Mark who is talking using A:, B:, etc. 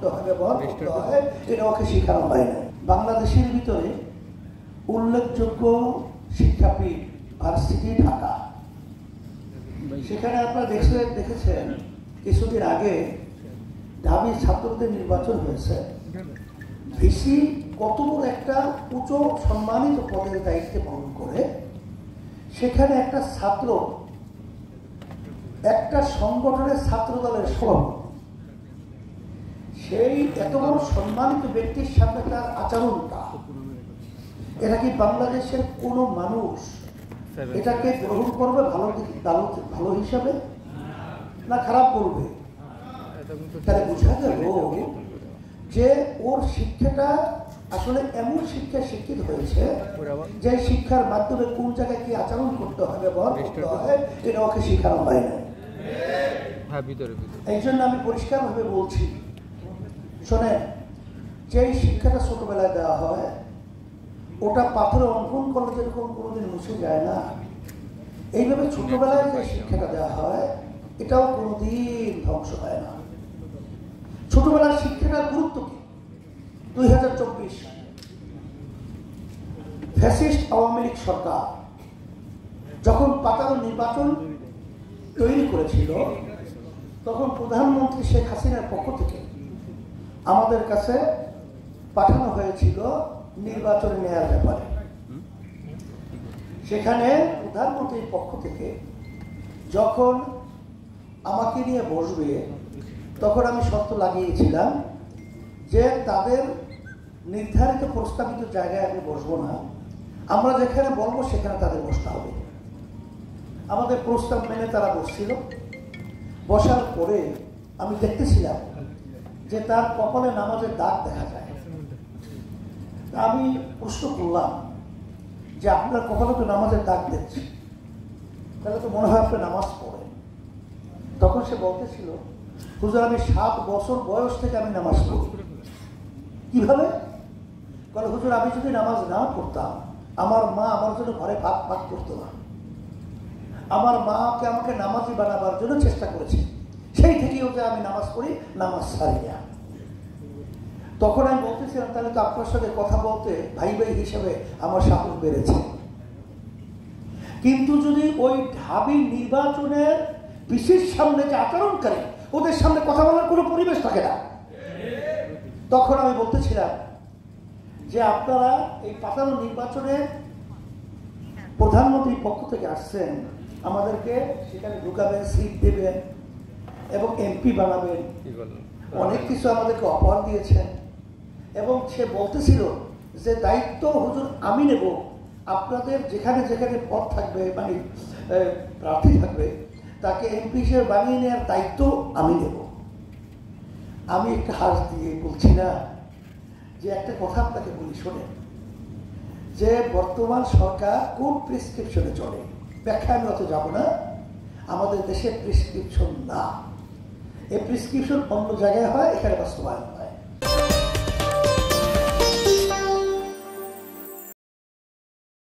A: করতে হয়, ব্যবহার করতে হয়, এটা ওকে শেখানো হয় না। বাংলাদেশের ভিতরে উল্লেখযোগ্য শিক্ষাপীঠ ভার্সিটি ঢাকা, সেখানে আপনারা দেখেছেন কিছুদিন আগে ঢাবি ছাত্রদের নির্বাচন হয়েছে। ভিসি কত বড় একটা উঁচু সম্মানিত পদের দায়িত্বে পালন করে, সেখানে একটা ছাত্র, একটা সংগঠনের ছাত্র দলের সভাপতি, সেই এত বড় সম্মানিত ব্যক্তির সামনে তার আচরণটা, এটা কি বাংলাদেশের কোনো মানুষ এটাকে গ্রহণ করবে ভালো হিসাবে, না খারাপ করবে? তাহলে বোঝা গেল যে ওর শিক্ষাটা আসলে এমন শিক্ষায় শিক্ষিত হয়েছে যে শিক্ষার মাধ্যমে কোন জায়গায় কি আচরণ করতে হয়, ব্যবহার করতে হয়, এটা ওকে শেখানো হয় না। এই জন্য আমি পরিষ্কারভাবে বলছি, শোনেন, যে শিক্ষাটা ছোটবেলায় দেওয়া হয় ওটা পাথরে অঙ্কন করলে যেরকম কোনোদিন মুছে যায় না, এইভাবে ছোটবেলায় যে শিক্ষাটা দেওয়া হয় এটাও কোনোদিন ধ্বংস হয় না। ছোটবেলার শিক্ষাটার গুরুত্ব কি? 2024 ফ্যাসিস্ট আওয়ামী লীগ সরকার যখন পাতানো নির্বাচন তৈরি করেছিল, তখন প্রধানমন্ত্রী শেখ হাসিনার পক্ষ থেকে আমাদের কাছে পাঠানো হয়েছিল নির্বাচন নেওয়ার ব্যাপারে। সেখানে প্রধানমন্ত্রীর পক্ষ থেকে যখন আমাকে নিয়ে বসবে, তখন আমি শর্ত লাগিয়েছিলাম যে তাদের নির্ধারিত প্রস্তাবিত জায়গায় আমি বসবো না, আমরা যেখানে বলবো সেখানে তাদের বসতে হবে। আমাদের প্রস্তাব মেনে তারা বসছিল। বসার পরে আমি দেখতেছিলাম যে তার কপালে নামাজের দাগ দেখা যায়। আমি প্রশ্ন করলাম যে আপনার কপালে তো নামাজের দাগ দেখছি, তাহলে তো মনে হয় আপনি নামাজ পড়েন। তখন সে বলতেছিল, হুজুর আমি 7 বছর বয়স থেকে আমি নামাজ পড়ি। কিভাবে? বলে, হুজুর আমি যদি নামাজ না পড়তাম, আমার মা আমার জন্য ঘরে ভাত ভাত করতো না। আমার মাকে আমাকে নামাজি বানাবার জন্য চেষ্টা করেছে, সেই থেকেও যে আমি নামাজ পড়ি, নামাজ ছাড়ি না। তখন আমি বলতেছিলাম, তাহলে তো আপনার সাথে কথা বলতে ভাই ভাই হিসেবে আমার সাহস বেড়েছে। কিন্তু যদি ওই ঢাবি নির্বাচনের বিশেষ সামনে যে আচরণকারী, ওদের সামনে কথা বলার কোনো পরিবেশ থাকে না, তখন আমি বলতেছিলাম যে আপনারা এই পাতানো নির্বাচনে প্রধানমন্ত্রীর পক্ষ থেকে আসছেন, আমাদেরকে সেখানে ঢুকাবেন, সিট দেবেন এবং এমপি বানাবেন, অনেক কিছু আমাদেরকে অফার দিয়েছেন। এবং সে বলতেছিল যে দায়িত্ব হুজুর আমি নেব, আপনাদের যেখানে যেখানে পদ থাকবে, মানে প্রার্থী থাকবে, তাকে এমপি হিসেবে বানিয়ে নেওয়ার দায়িত্ব আমি নেব। আমি একটা হাস দিয়ে বলছি না যে একটা কথা আপনাকে বলি, শোনেন, যে বর্তমান সরকার কোন প্রেসক্রিপশনে চলে, ব্যাখ্যা আমি অত যাব না। আমাদের দেশে প্রেসক্রিপশন না, এই প্রেসক্রিপশন অন্য জায়গায় হয়, এখানে বাস্তবায়ন।